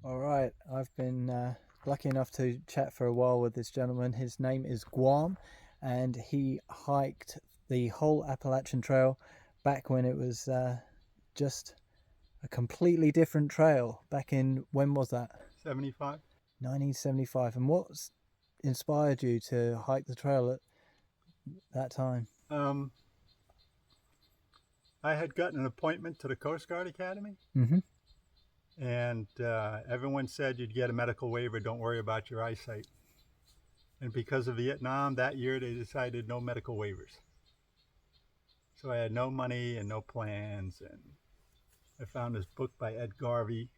All right, I've been lucky enough to chat for a while with this gentleman. His name is Guam, and he hiked the whole Appalachian Trail back when it was just a completely different trail. Back in, when was that? 75. 1975. And what inspired you to hike the trail at that time? Um, I had gotten an appointment to the Coast Guard Academy, Mm-hmm. and everyone said you'd get a medical waiver. Don't worry about your eyesight. And because of Vietnam, that year they decided no medical waivers. So I had no money and no plans. And I found this book by Ed Garvey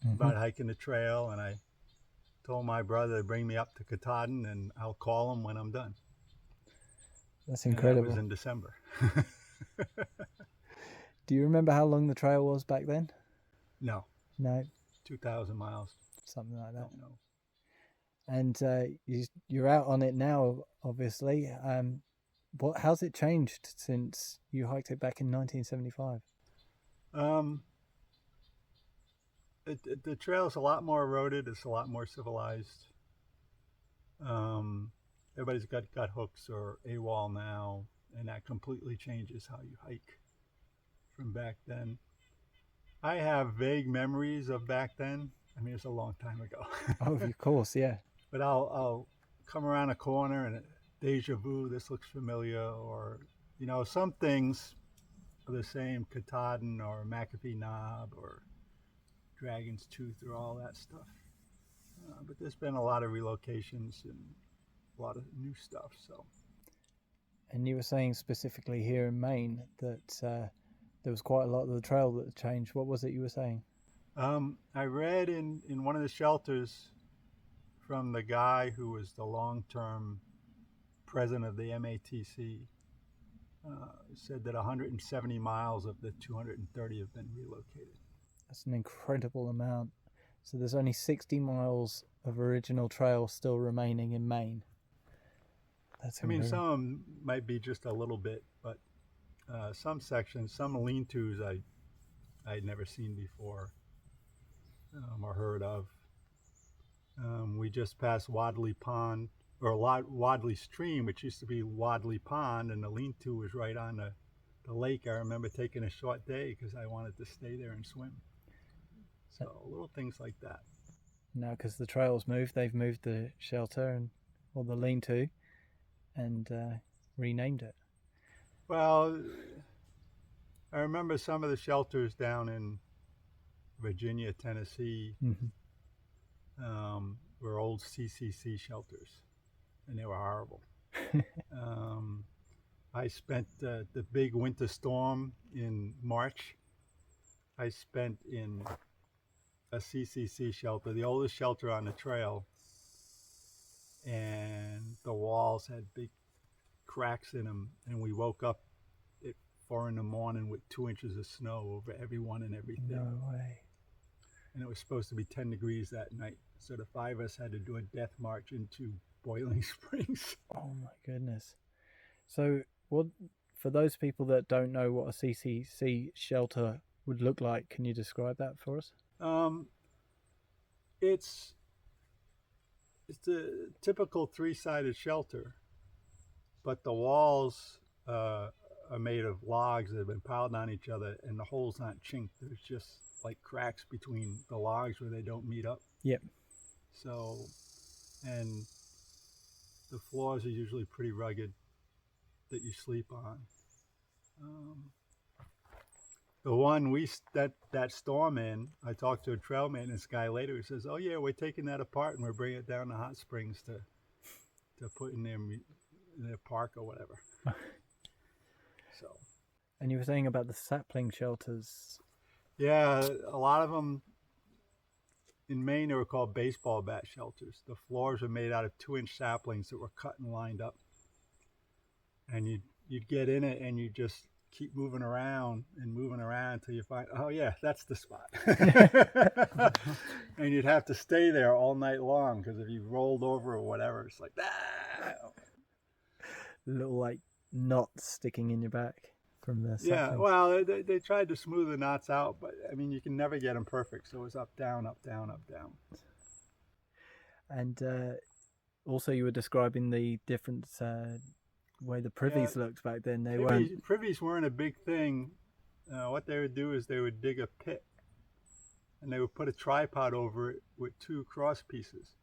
Mm-hmm. about hiking the trail, and I told my brother to bring me up to Katahdin, and I'll call him when I'm done. That's And that was incredible. in December. Do you remember how long the trail was back then? No, No, 2,000 miles. something like that. Don't know. And you're out on it now, obviously. How's it changed since you hiked it back in 1975? Um, the trail is a lot more eroded. It's a lot more civilized. Everybody's got hooks or AWOL now, and that completely changes how you hike from back then. I have vague memories of back then. I mean, it's a long time ago. Oh, of course, yeah. But I'll come around a corner and deja vu, this looks familiar, or some things are the same, Katahdin or McAfee Knob or Dragon's Tooth or all that stuff. But there's been a lot of relocations and a lot of new stuff. So And you were saying specifically here in Maine that there was quite a lot of the trail that changed. What was it you were saying? I read in one of the shelters from the guy who was the long-term president of the MATC, said that 170 miles of the 230 have been relocated. That's an incredible amount. So there's only 60 miles of original trail still remaining in Maine. That's I mean, incredible. some of them might be just a little bit, but some sections, some lean-tos I'd never seen before or heard of. We just passed Wadley Pond, or Wadley Stream, which used to be Wadley Pond, and the lean-to was right on the lake. I remember taking a short day because I wanted to stay there and swim. So little things like that. Now, because the trails moved, they've moved the shelter or the lean-to and renamed it. Well, I remember some of the shelters down in Virginia, Tennessee, were old CCC shelters, and they were horrible. I spent the big winter storm in March. I spent in a CCC shelter, the oldest shelter on the trail, and the walls had big cracks in them, and we woke up at 4 a.m. with 2 inches of snow over everyone and everything. No way. And it was supposed to be 10 degrees that night, so the 5 of us had to do a death march into Boiling Springs. Oh my goodness. So what, for those people that don't know what a CCC shelter would look like, can you describe that for us? It's a typical 3-sided shelter, but the walls are made of logs that have been piled on each other, and the holes aren't chinked. There's just like cracks between the logs where they don't meet up. Yep. So, and the floors are usually pretty rugged that you sleep on. The one that storm in, I talked to a trail maintenance guy later who says, "Oh yeah, we're taking that apart and we're bringing it down to Hot Springs to put in their park or whatever." So. And you were saying about the sapling shelters. Yeah, a lot of them in Maine they were called baseball bat shelters. The floors were made out of 2-inch saplings that were cut and lined up, and you'd get in it and you just keep moving around until you find, oh yeah, that's the spot. And you'd have to stay there all night long because if you rolled over or whatever, it's like, ah. Little like knots sticking in your back. from the Yeah, saplings. well, they tried to smooth the knots out, but I mean, you can never get them perfect. So it was up, down, up, down, up, down. And also, you were describing the different way the privies looked back then. They weren't. Privies weren't a big thing. What they would do is they would dig a pit, and they would put a tripod over it with 2 cross pieces,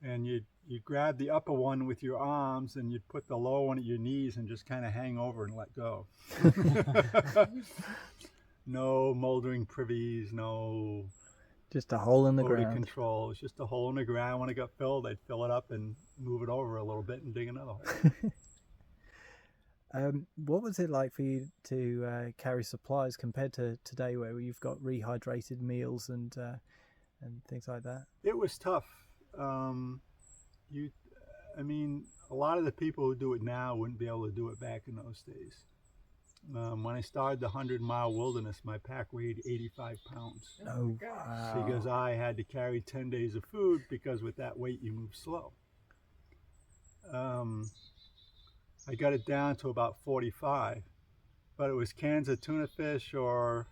and you'd grab the upper one with your arms, and you'd put the lower one at your knees and just kind of hang over and let go. No moldering privies, no Just a hole in the odor ground. control. It's just a hole in the ground. When it got filled, they'd fill it up and move it over a little bit and dig another hole. What was it like for you to carry supplies compared to today, where you've got rehydrated meals and things like that? It was tough. I mean, a lot of the people who do it now wouldn't be able to do it back in those days. When I started the 100-mile wilderness, my pack weighed 85 pounds. Oh, wow. Because I had to carry 10 days of food, because with that weight you move slow. I got it down to about 45, but it was cans of tuna fish or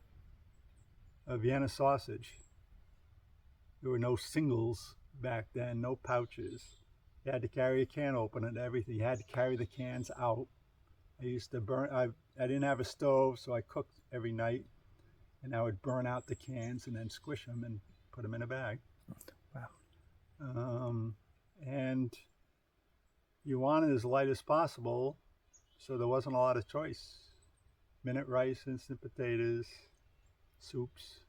a Vienna sausage. There were no singles back then, no pouches. You had to carry a can opener and everything. You had to carry the cans out. I used to burn, I didn't have a stove, so I cooked every night, and I would burn out the cans and then squish them and put them in a bag. Wow. And you want it as light as possible, so there wasn't a lot of choice. Minute rice, instant potatoes, soups,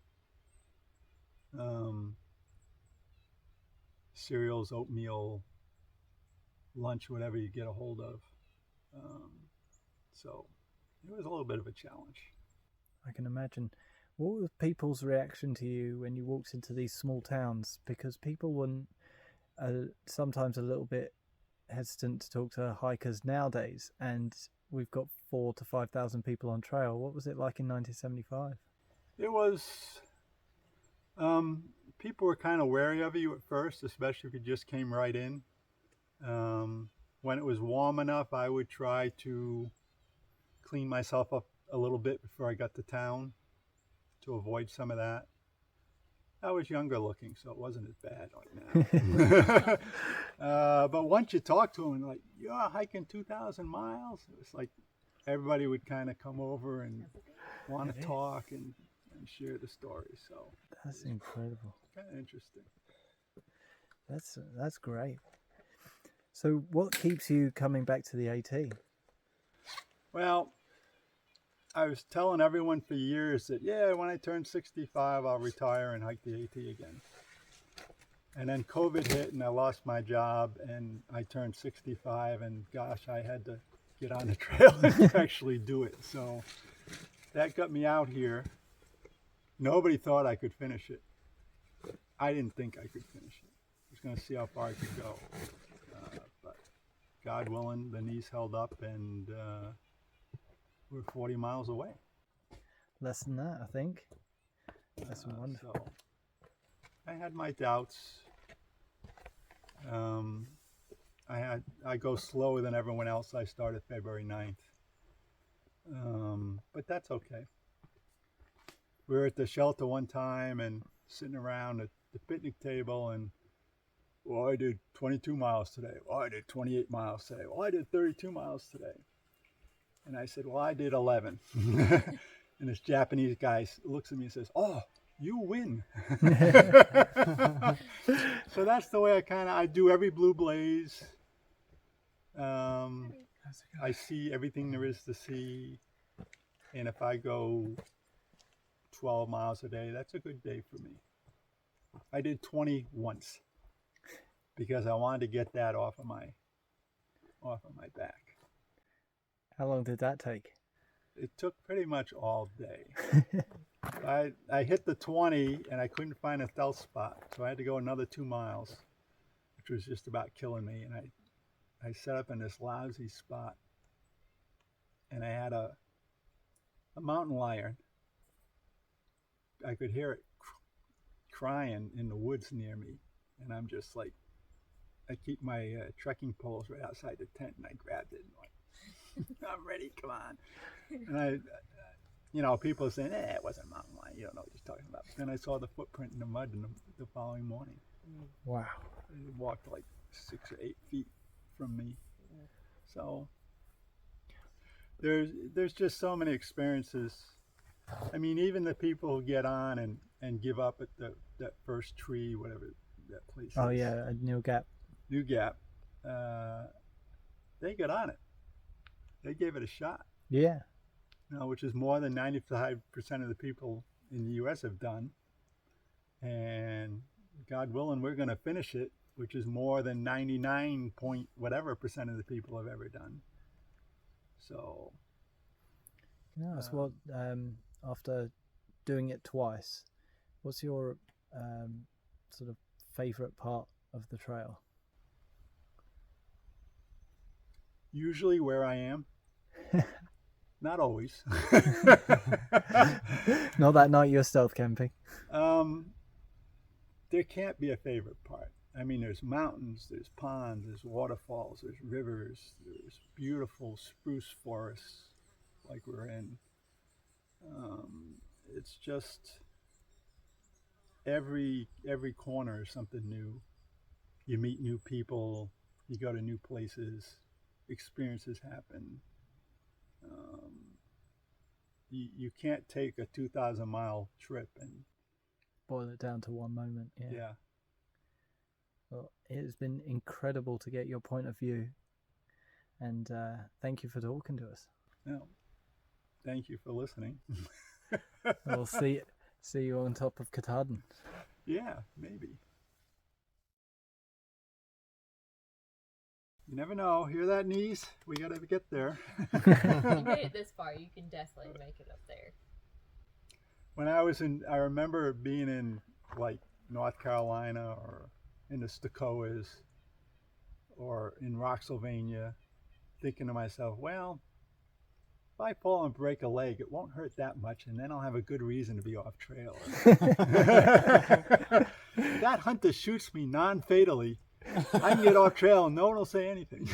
cereals, oatmeal, lunch, whatever you get a hold of. So it was a little bit of a challenge. I can imagine. What was people's reaction to you when you walked into these small towns? Because people weren't sometimes a little bit hesitant to talk to hikers nowadays, and we've got 4,000 to 5,000 people on trail. What was it like in 1975? It was, people were kind of wary of you at first, especially if you just came right in. When it was warm enough, I would try to clean myself up a little bit before I got to town to avoid some of that. I was younger looking, so it wasn't as bad like now. But once you talk to them, like, you're hiking 2,000 miles, it was like everybody would kind of come over and want to talk and share the story. So that's incredible. Kind of interesting. That's great. So what keeps you coming back to the AT? Well, I was telling everyone for years that, yeah, when I turn 65, I'll retire and hike the AT again. And then COVID hit and I lost my job and I turned 65 and gosh, I had to get on the trail and actually do it. So that got me out here. Nobody thought I could finish it. I didn't think I could finish it. I was going to see how far I could go. But God willing, the knees held up and we're 40 miles away. Less than that, I think. That's wonderful. So I had my doubts. I go slower than everyone else. I started February 9th. But that's okay. We were at the shelter one time and sitting around at the picnic table and, well, I did 22 miles today. Well, I did 28 miles today. Well, I did 32 miles today. And I said, well, I did 11. And this Japanese guy looks at me and says, oh, you win. So that's the way I do every blue blaze. I see everything there is to see. And if I go 12 miles a day, that's a good day for me. I did 20 once because I wanted to get that off of my back. How long did that take? It took pretty much all day. I hit the 20 and I couldn't find a stealth spot, so I had to go another 2 miles, which was just about killing me. And I set up in this lousy spot, and I had a mountain lion. I could hear it crying in the woods near me, and I'm just like, I keep my trekking poles right outside the tent, and I grabbed it and went, I'm ready. Come on. And you know, people are saying, it wasn't a mountain lion. You don't know what you're talking about. But then I saw the footprint in the mud the following morning. Wow. It walked like 6 or 8 feet from me. So there's just so many experiences. I mean, even the people who get on and give up at that first tree, whatever that place Oh is. yeah, a New Gap. New Gap. They got on it. They gave it a shot. Yeah. Which is more than 95% of the people in the U.S. have done. And God willing, we're going to finish it, which is more than 99 point whatever percent of the people have ever done. So. Can I ask what, after doing it twice, what's your sort of favorite part of the trail? Usually where I am. Not always. Not that night you're stealth camping. There can't be a favorite part. I mean, there's mountains, there's ponds, there's waterfalls, there's rivers, there's beautiful spruce forests like we're in. It's just every corner is something new. You meet new people, you go to new places, experiences happen. You can't take a 2,000-mile trip and boil it down to one moment. Yeah. Well, it has been incredible to get your point of view, and thank you for talking to us. No, thank you for listening. We'll see you on top of Katahdin. Yeah, maybe. You never know. Hear that, knees? We gotta get there. If you made it this far, you can definitely make it up there. When I remember being in like North Carolina or in the Stokoas or in Roxylvania, thinking to myself, well, if I fall and break a leg, it won't hurt that much, and then I'll have a good reason to be off trail. That hunter shoots me non-fatally, I can get off trail and no one will say anything.